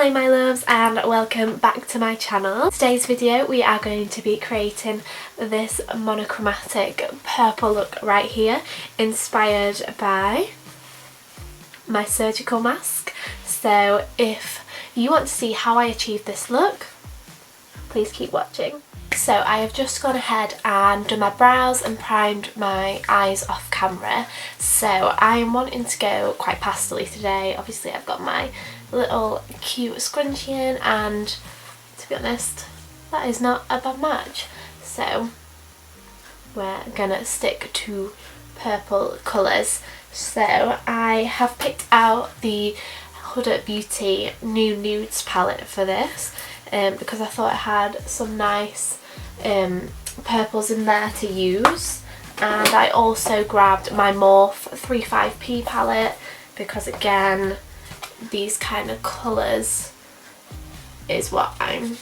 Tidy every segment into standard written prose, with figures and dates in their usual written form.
Hi my loves and welcome back to my channel. Today's video we are going to be creating this monochromatic purple look right here, inspired by my surgical mask. So if you want to see how I achieve this look, please keep watching. So I have just gone ahead and done my brows and primed my eyes off camera. So I'm wanting to go quite pastel-y today. Obviously I've got my little cute scrunchie in, and to be honest that is not a bad match. So we're gonna stick to purple colours. So I have picked out the Huda Beauty New Nudes palette for this because I thought it had some nice purples in there to use, and I also grabbed my Morphe 35p palette because again these kind of colours is what I'm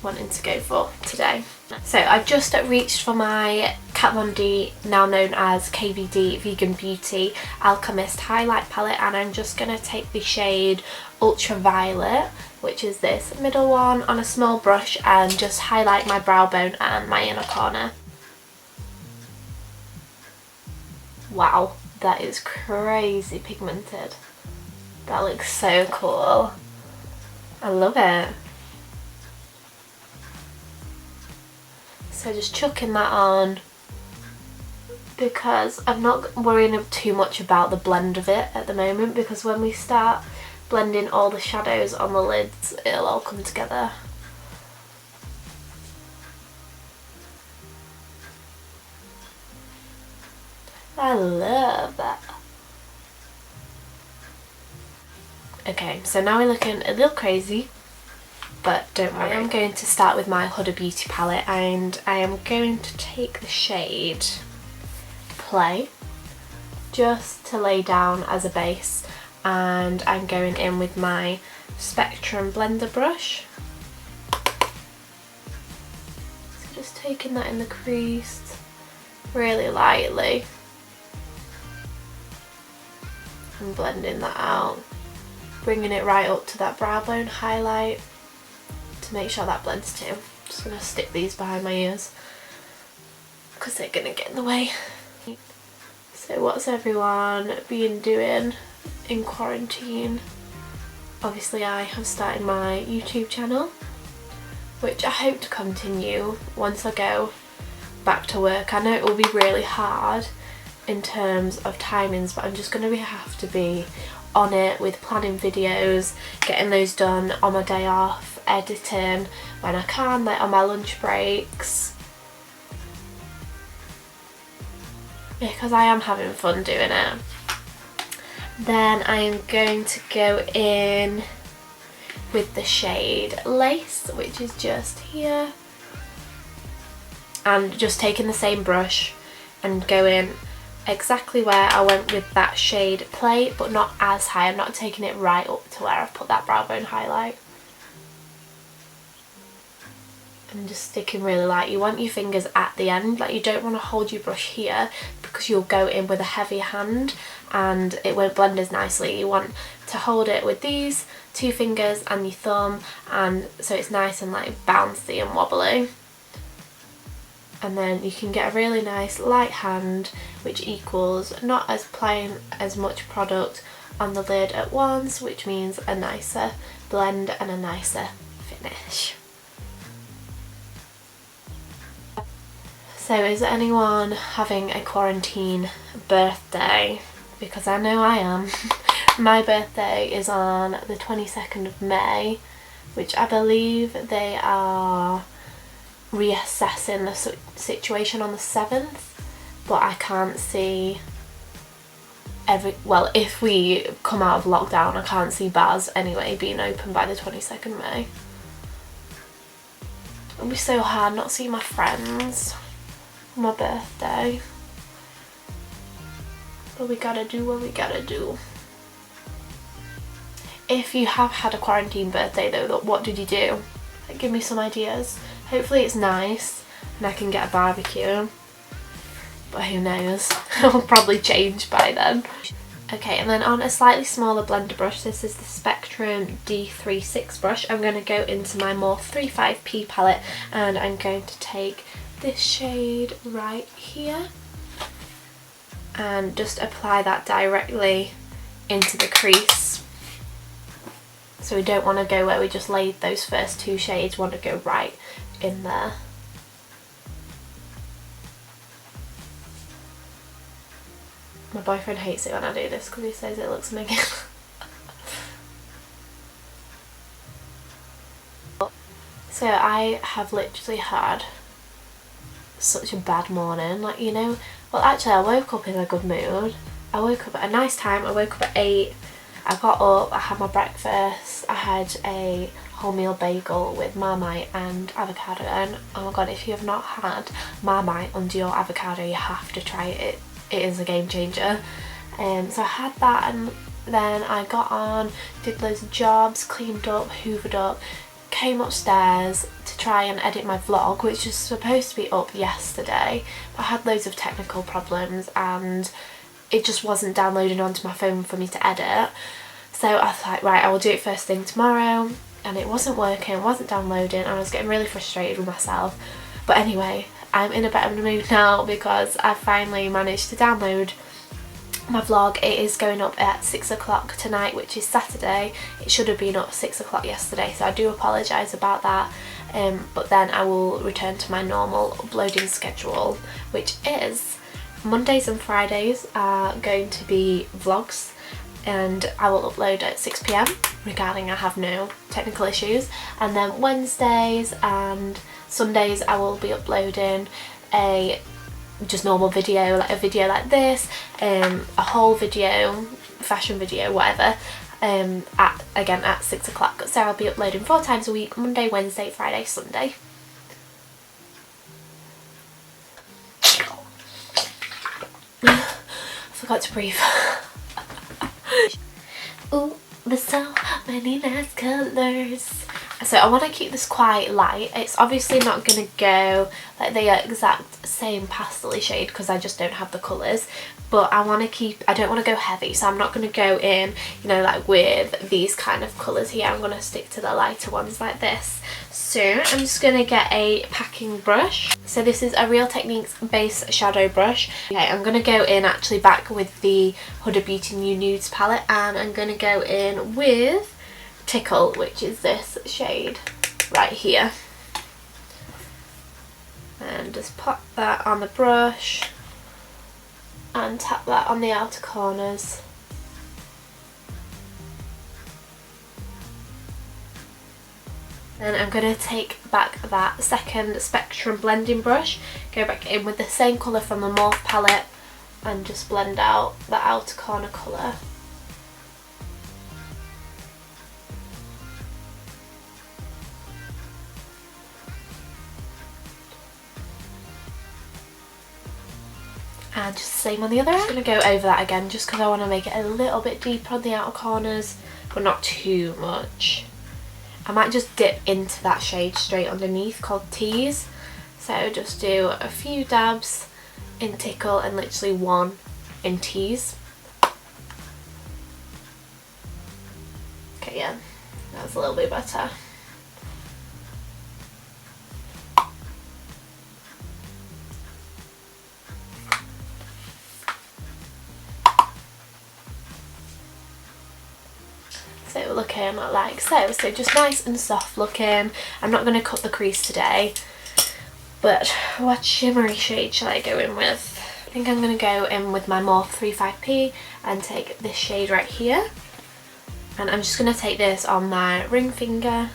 wanting to go for today. So I've just reached for my Kat Von D, now known as KVD Vegan Beauty Alchemist highlight palette, and I'm just going to take the shade Ultraviolet, which is this middle one, on a small brush and just highlight my brow bone and my inner corner. Wow, that is crazy pigmented. That looks so cool. I love it. So just chucking that on because I'm not worrying too much about the blend of it at the moment, because when we start blending all the shadows on the lids it'll all come together. I love that. Okay, so now we're looking a little crazy, but don't worry. I'm going to start with my Huda Beauty palette, and I am going to take the shade Play just to lay down as a base, and I'm going in with my Spectrum blender brush. So just taking that in the crease really lightly and blending that out, bringing it right up to that brow bone highlight to make sure that blends too. Just going to stick these behind my ears because they're going to get in the way. So what's everyone been doing in quarantine? Obviously I have started my YouTube channel, which I hope to continue once I go back to work. I know it will be really hard in terms of timings, but I'm just going to have to be on it with planning videos, getting those done on my day off, editing when I can, like on my lunch breaks, because I am having fun doing it. Then I am going to go in with the shade Lace, which is just here, and just taking the same brush and going exactly where I went with that shade Play, but not as high. I'm not taking it right up to where I've put that brow bone highlight. And just sticking really light. You want your fingers at the end, like you don't want to hold your brush here because you'll go in with a heavy hand and it won't blend as nicely. You want to hold it with these two fingers and your thumb, and so it's nice and like bouncy and wobbly. And then you can get a really nice light hand, which equals not as applying as much product on the lid at once, which means a nicer blend and a nicer finish. So is anyone having a quarantine birthday? Because I know I am. My birthday is on the 22nd of May, which I believe they are reassessing the situation on the 7th, but I can't see well, if we come out of lockdown, I can't see bars anyway being open by the 22nd May. It'll be so hard not seeing my friends on my birthday, but we gotta do what we gotta do. If you have had a quarantine birthday though, what did you do? Like, give me some ideas. Hopefully it's nice and I can get a barbecue, but who knows, it'll probably change by then. Okay, and then on a slightly smaller blender brush, this is the Spectrum D36 brush, I'm going to go into my Morphe 35P palette and I'm going to take this shade right here and just apply that directly into the crease. So we don't want to go where we just laid those first two shades, we want to go right in there. My boyfriend hates it when I do this because he says it looks minging. So I have literally had such a bad morning, like, you know, well actually I woke up in a good mood. I woke up at a nice time, I woke up at 8, I got up, I had my breakfast, I had a wholemeal bagel with Marmite and avocado, and oh my god, if you have not had Marmite under your avocado, you have to try it. It is a game changer. So I had that, and then I got on, did loads of jobs, cleaned up, hoovered up, came upstairs to try and edit my vlog, which was supposed to be up yesterday, but I had loads of technical problems and it just wasn't downloading onto my phone for me to edit. So I was like, right, I will do it first thing tomorrow, and it wasn't working, it wasn't downloading, and I was getting really frustrated with myself. But anyway, I'm in a better mood now because I finally managed to download my vlog. It is going up at 6 o'clock tonight, which is Saturday. It should have been up 6 o'clock yesterday, so I do apologise about that. But then I will return to my normal uploading schedule, which is Mondays and Fridays are going to be vlogs, and I will upload at 6 PM regarding I have no technical issues, and then Wednesdays and Sundays I will be uploading a just normal video, like a video like this, a whole video, fashion video, whatever, at 6 o'clock. So I'll be uploading 4 times a week: Monday, Wednesday, Friday, Sunday. I forgot to breathe. Ooh, there's so many nice colours. So I want to keep this quite light. It's obviously not going to go like the exact same pastel-y shade because I just don't have the colours, but I want to keep, I don't want to go heavy, so I'm not going to go in, you know, like with these kind of colours here. I'm going to stick to the lighter ones like this. So I'm just going to get a packing brush. So this is a Real Techniques base shadow brush. Okay, I'm going to go in actually back with the Huda Beauty New Nudes palette, and I'm going to go in with Tickle, which is this shade right here, and just pop that on the brush and tap that on the outer corners. Then I'm going to take back that second Spectrum blending brush, go back in with the same colour from the Morphe palette and just blend out the outer corner colour. And just the same on the other end. I'm going to go over that again just because I want to make it a little bit deeper on the outer corners, but not too much. I might just dip into that shade straight underneath called Tease. So just do a few dabs in Tickle and literally one in Tease. Okay, yeah, that's a little bit better. So looking like so just nice and soft looking. I'm not going to cut the crease today, but what shimmery shade shall I go in with? I think I'm going to go in with my Morphe 35P and take this shade right here, and I'm just going to take this on my ring finger.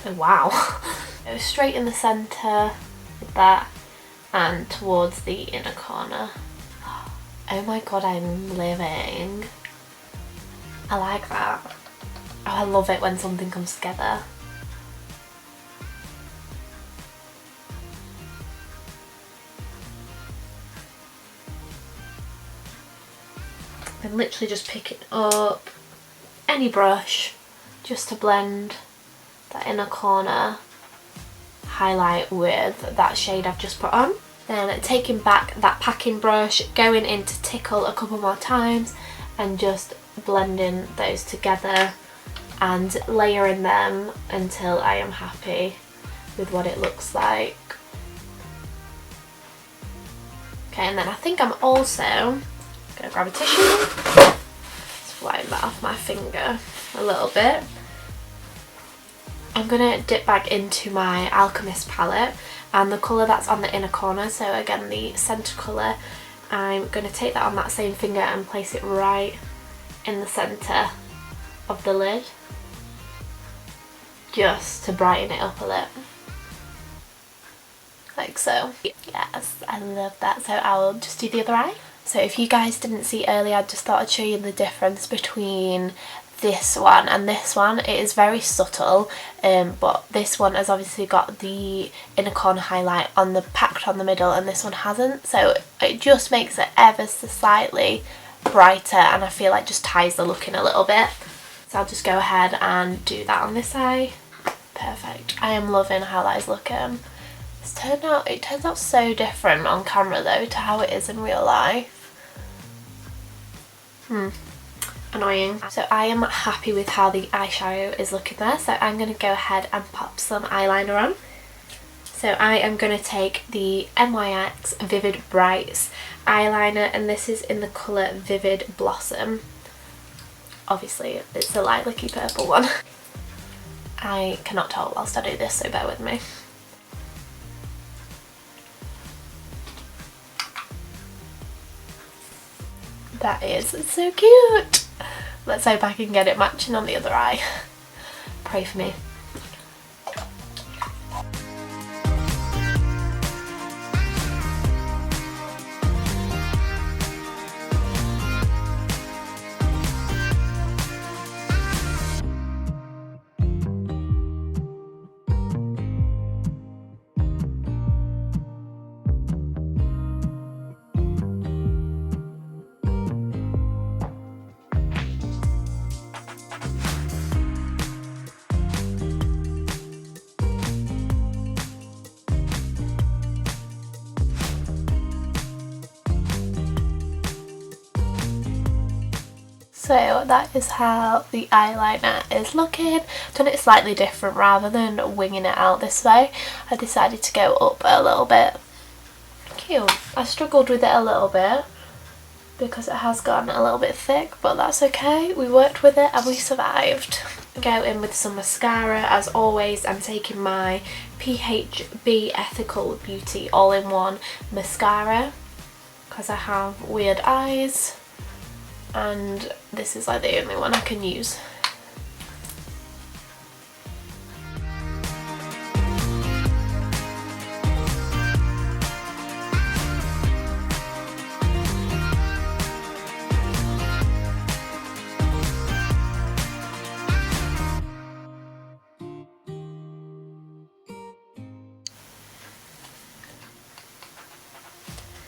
Oh wow. Go straight in the centre with that and towards the inner corner. Oh my god, I'm living. I like that. Oh, I love it when something comes together. Then literally just pick it up, any brush, just to blend that inner corner highlight with that shade I've just put on. Then taking back that packing brush, going in to tickle a couple more times and just blending those together and layering them until I am happy with what it looks like. Okay, and then I think I'm also going to grab a tissue, just wipe that off my finger a little bit. I'm going to dip back into my Alchemist palette, and the colour that's on the inner corner, so again the centre colour, I'm going to take that on that same finger and place it right in the centre of the lid, just to brighten it up a little. Like so. Yes, I love that. So I will just do the other eye. So if you guys didn't see earlier, I just thought I'd show you the difference between this one and this one. It is very subtle, but this one has obviously got the inner corner highlight on the packed on the middle, and this one hasn't, so it just makes it ever so slightly brighter, and I feel like just ties the look in a little bit. So I'll just go ahead and do that on this eye. Perfect. I am loving how that is looking. It turns out so different on camera though to how it is in real life. Annoying. So I am happy with how the eyeshadow is looking there, so I'm going to go ahead and pop some eyeliner on. So I am going to take the NYX Vivid Brights eyeliner, and this is in the colour Vivid Blossom. Obviously it's the lilac-y purple one. I cannot talk whilst I do this, so bear with me. That is so cute! Let's hope I can get it matching on the other eye. Pray for me. So that is how the eyeliner is looking. Done it slightly different, rather than winging it out this way, I decided to go up a little bit. Cute. I struggled with it a little bit because it has gotten a little bit thick, but that's okay. We worked with it and we survived. Go in with some mascara. As always, I'm taking my PHB Ethical Beauty all-in-one mascara because I have weird eyes, and this is like the only one I can use.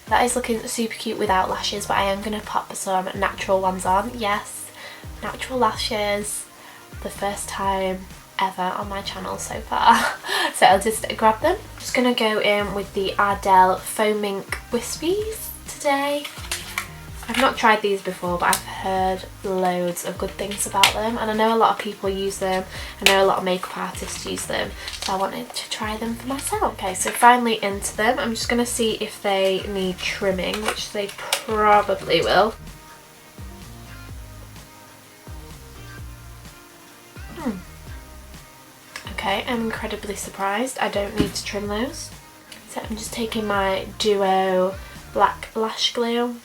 That is looking super cute without lashes, but I am going to pop some natural ones on. Yes, natural lashes, the first time ever on my channel so far. So I'll just grab them. Just going to go in with the Ardell Faux Mink Wispies today. I've not tried these before, but I've heard loads of good things about them, and I know a lot of people use them. I know a lot of makeup artists use them, so I wanted to try them for myself. Okay, so finally into them. I'm just going to see if they need trimming, which they probably will. Okay, I'm incredibly surprised. I don't need to trim those. So I'm just taking my Duo Black Lash Glue.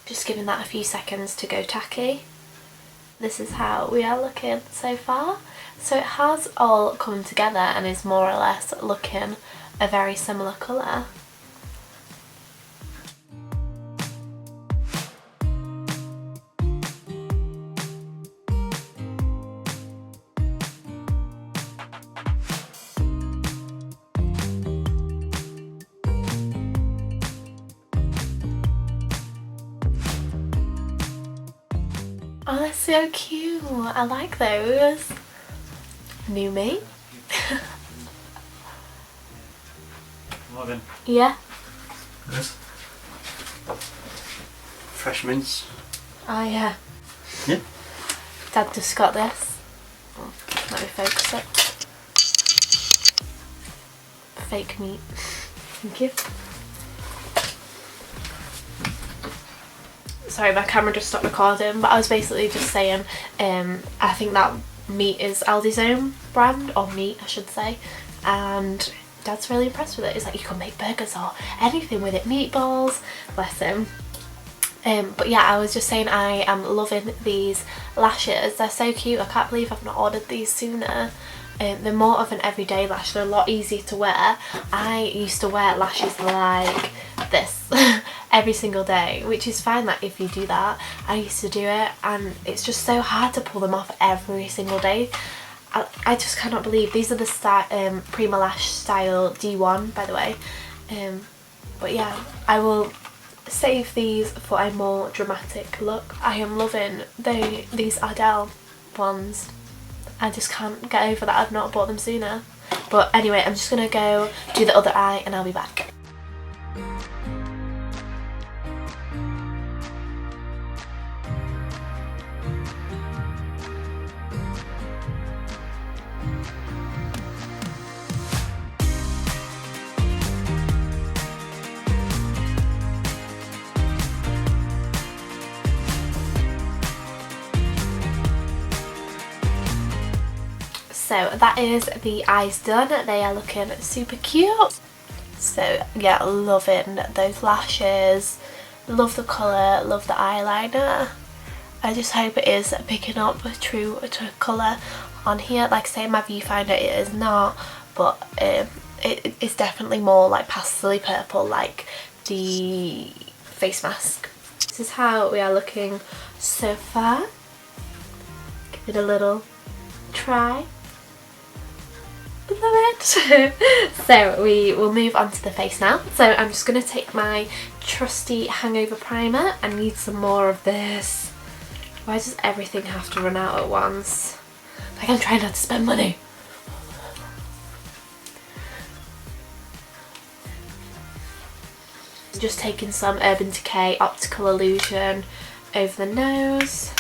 Just giving that a few seconds to go tacky. This is how we are looking so far. So it has all come together and is more or less looking a very similar colour. Oh, that's so cute. I like those. New me. Morgan. Yeah. Yes. Fresh mints. Oh yeah. Yeah. Dad just got this. Let me focus it. Fake meat. Thank you. Sorry, my camera just stopped recording, but I was basically just saying I think that meat is Aldi's own brand, or meat I should say, and Dad's really impressed with it. It's like you can make burgers or anything with it, meatballs, bless him. But yeah, I was just saying I am loving these lashes. They're so cute. I can't believe I've not ordered these sooner. They're more of an everyday lash. They're a lot easier to wear. I used to wear lashes like this every single day, which is fine, like if you do that. I used to do it and it's just so hard to pull them off every single day. I just cannot believe these are the Prima Lash style D1, by the way. But yeah, I will save these for a more dramatic look. I am loving these Ardell ones. I just can't get over that I've not bought them sooner. But anyway, I'm just gonna go do the other eye and I'll be back. So that is the eyes done. They are looking super cute. So yeah, loving those lashes. Love the colour, love the eyeliner. I just hope it is picking up true to colour on here. Like I say, my viewfinder it is not, but it is definitely more like pastely purple like the face mask. This is how we are looking so far. Give it a little try. Love it. So we will move on to the face now. So I'm just going to take my trusty hangover primer. I need some more of this. Why does everything have to run out at once? Like I'm trying not to spend money. Just taking some Urban Decay Optical Illusion over the nose.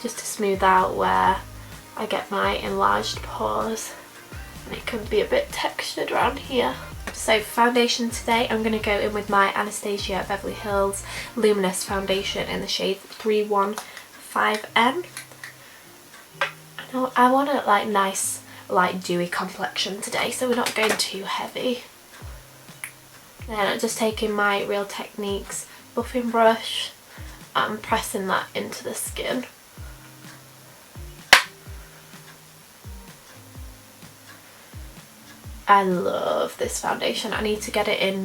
Just to smooth out where I get my enlarged pores, and it can be a bit textured around here. So foundation today, I'm going to go in with my Anastasia Beverly Hills Luminous Foundation in the shade 315N. I want a like nice light dewy complexion today, so we're not going too heavy. Then I'm just taking my Real Techniques buffing brush and pressing that into the skin. I love this foundation. I need to get it in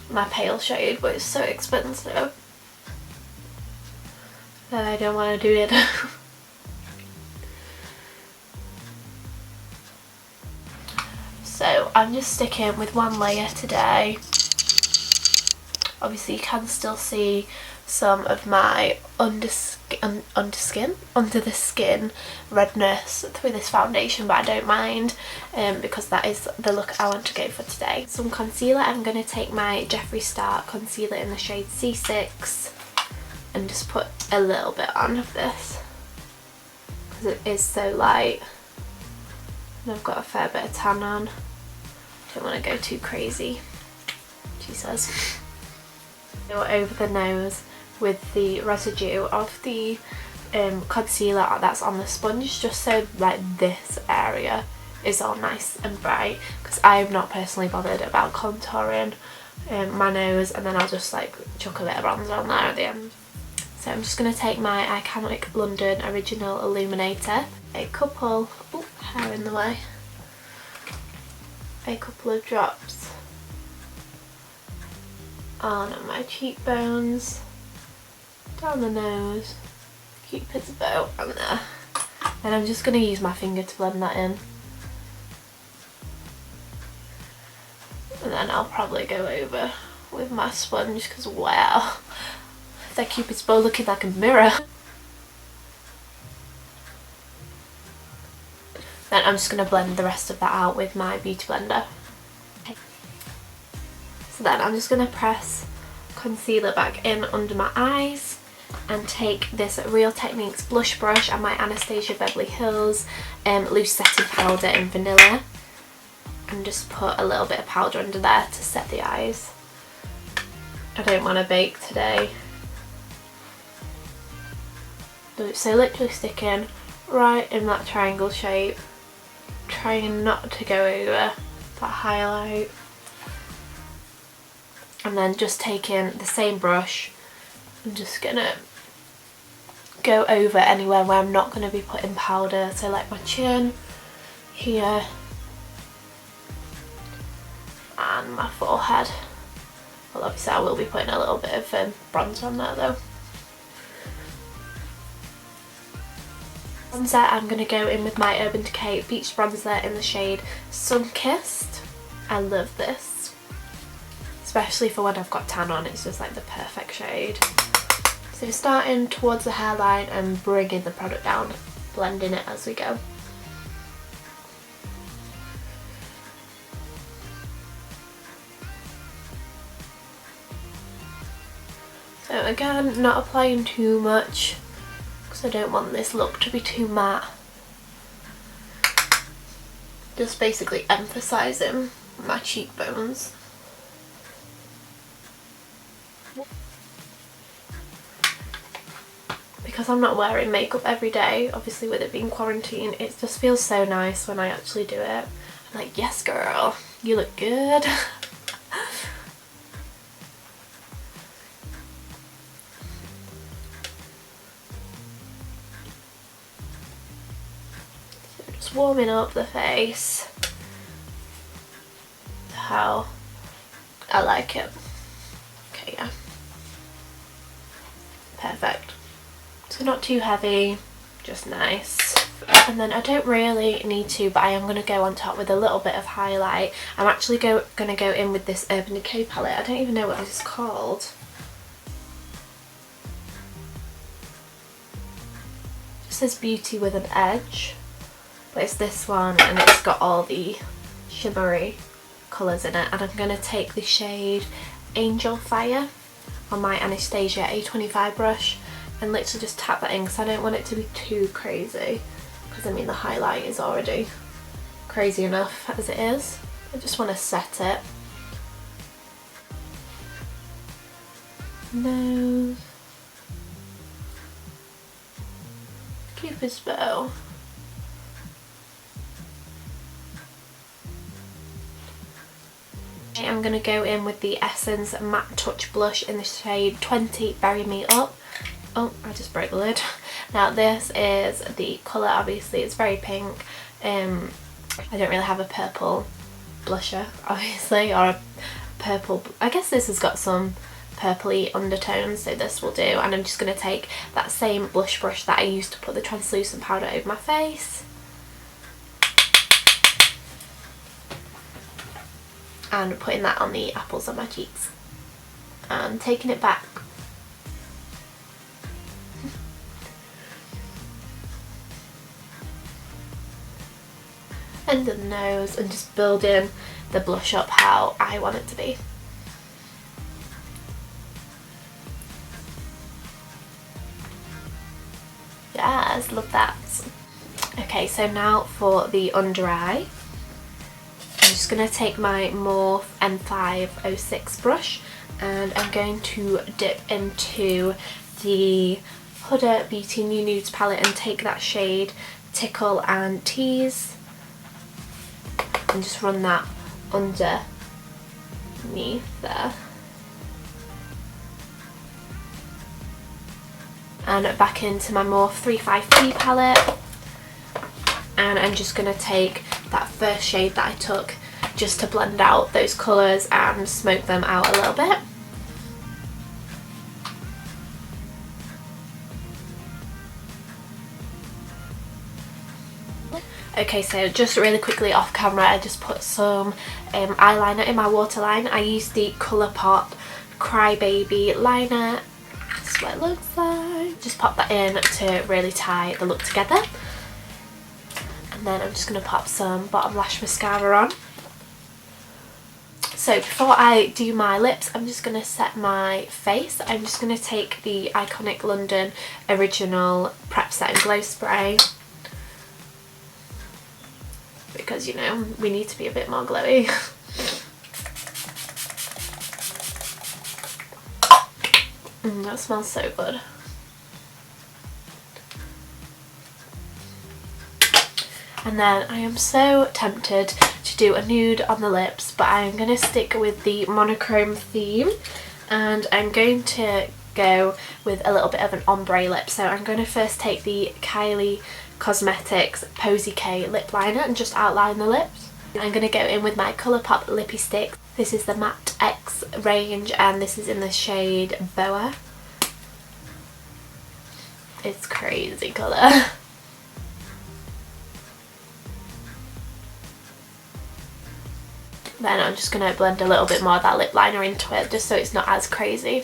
my pale shade, but it's so expensive that I don't want to do it. So I'm just sticking with one layer today. Obviously you can still see some of my under the skin redness through this foundation, but I don't mind because that is the look I want to go for today. Some concealer. I'm going to take my Jeffree Star concealer in the shade C6 and just put a little bit on of this because it is so light and I've got a fair bit of tan on. Don't want to go too crazy, she says. Go over the nose with the residue of the concealer that's on the sponge, just so like this area is all nice and bright, because I'm not personally bothered about contouring my nose, and then I'll just like chuck a bit of bronzer on there at the end. So I'm just going to take my Iconic London Original Illuminator, a couple, oh, hair in the way, a couple of drops on my cheekbones, down the nose, Cupid's bow, and there. And I'm just going to use my finger to blend that in. And then I'll probably go over with my sponge because wow, that Cupid's bow looking like a mirror. Then I'm just going to blend the rest of that out with my beauty blender. Then I'm just going to press concealer back in under my eyes and take this Real Techniques blush brush and my Anastasia Beverly Hills loose setting powder in vanilla, and just put a little bit of powder under there to set the eyes. I don't want to bake today, so literally sticking right in that triangle shape, trying not to go over that highlight, and then just taking the same brush, I'm just gonna go over anywhere where I'm not going to be putting powder, so like my chin here and my forehead. Well, obviously I will be putting a little bit of bronzer on there though. Bronzer, I'm going to go in with my Urban Decay Beach Bronzer in the shade Sunkissed. I love this, especially for when I've got tan on. It's just like the perfect shade. So starting towards the hairline and bringing the product down, blending it as we go. So again, not applying too much because I don't want this look to be too matte. Just basically emphasising my cheekbones. Because I'm not wearing makeup every day, obviously with it being quarantine, it just feels so nice when I actually do it. I'm like, yes girl, you look good. So just warming up the face how I like it. Okay, yeah. Perfect. So not too heavy, just nice. And then I don't really need to, but I am going to go on top with a little bit of highlight. I'm actually going to go in with this Urban Decay palette. I don't even know what this is called. It says Beauty with an Edge, but it's this one and it's got all the shimmery colours in it. And I'm going to take the shade Angel Fire on my Anastasia A25 brush and literally just tap that in because I don't want it to be too crazy, because I mean the highlight is already crazy enough as it is. I just want to set it. Nose. Cupid's bow. I'm going to go in with the Essence Matte Touch Blush in the shade 20 Bury Me Up. Oh, I just broke the lid. Now this is the colour, obviously it's very pink. I don't really have a purple blusher, obviously, or a purple, I guess this has got some purpley undertones, so this will do. And I'm just going to take that same blush brush that I used to put the translucent powder over my face and putting that on the apples on my cheeks and taking it back. Under the nose and just building the blush up how I want it to be. Yes, love that. Okay, so now for the under eye. I'm just going to take my Morphe M506 brush and I'm going to dip into the Huda Beauty New Nudes palette and take that shade Tickle and Tease and just run that underneath there. And back into my Morphe 35P palette, and I'm just going to take that first shade that I took just to blend out those colours and smoke them out a little bit. Okay, so just really quickly off camera, I just put some eyeliner in my waterline. I used the Colourpop Crybaby liner. This is what it looks like. Just pop that in to really tie the look together. And then I'm just going to pop some bottom lash mascara on. So before I do my lips, I'm just going to set my face. I'm just going to take the Iconic London Original Prep Set and Glow Spray, because, you know, we need to be a bit more glowy. That smells so good. And then I am so tempted to do a nude on the lips, but I'm going to stick with the monochrome theme, and I'm going to go with a little bit of an ombre lip. So I'm going to first take the Kylie Cosmetics Posy K lip liner and just outline the lips. I'm going to go in with my Colourpop Lippie Stix. This is the Matte X range, and this is in the shade Boa. It's crazy colour. Then I'm just going to blend a little bit more of that lip liner into it, just so it's not as crazy.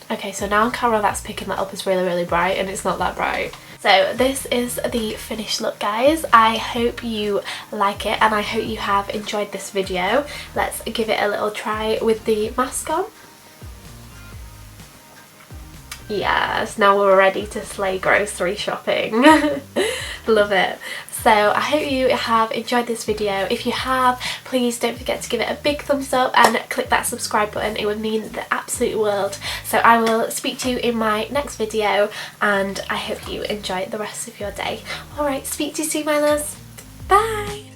Okay, so now on camera that's picking that up as really, really bright, and it's not that bright. So this is the finished look, guys. I hope you like it, and I hope you have enjoyed this video. Let's give it a little try with the mask on. Yes, now we're ready to slay grocery shopping. Love it. So I hope you have enjoyed this video. If you have, please don't forget to give it a big thumbs up and click that subscribe button. It would mean the absolute world. So I will speak to you in my next video, and I hope you enjoy the rest of your day. Alright, speak to you soon, my loves. Bye!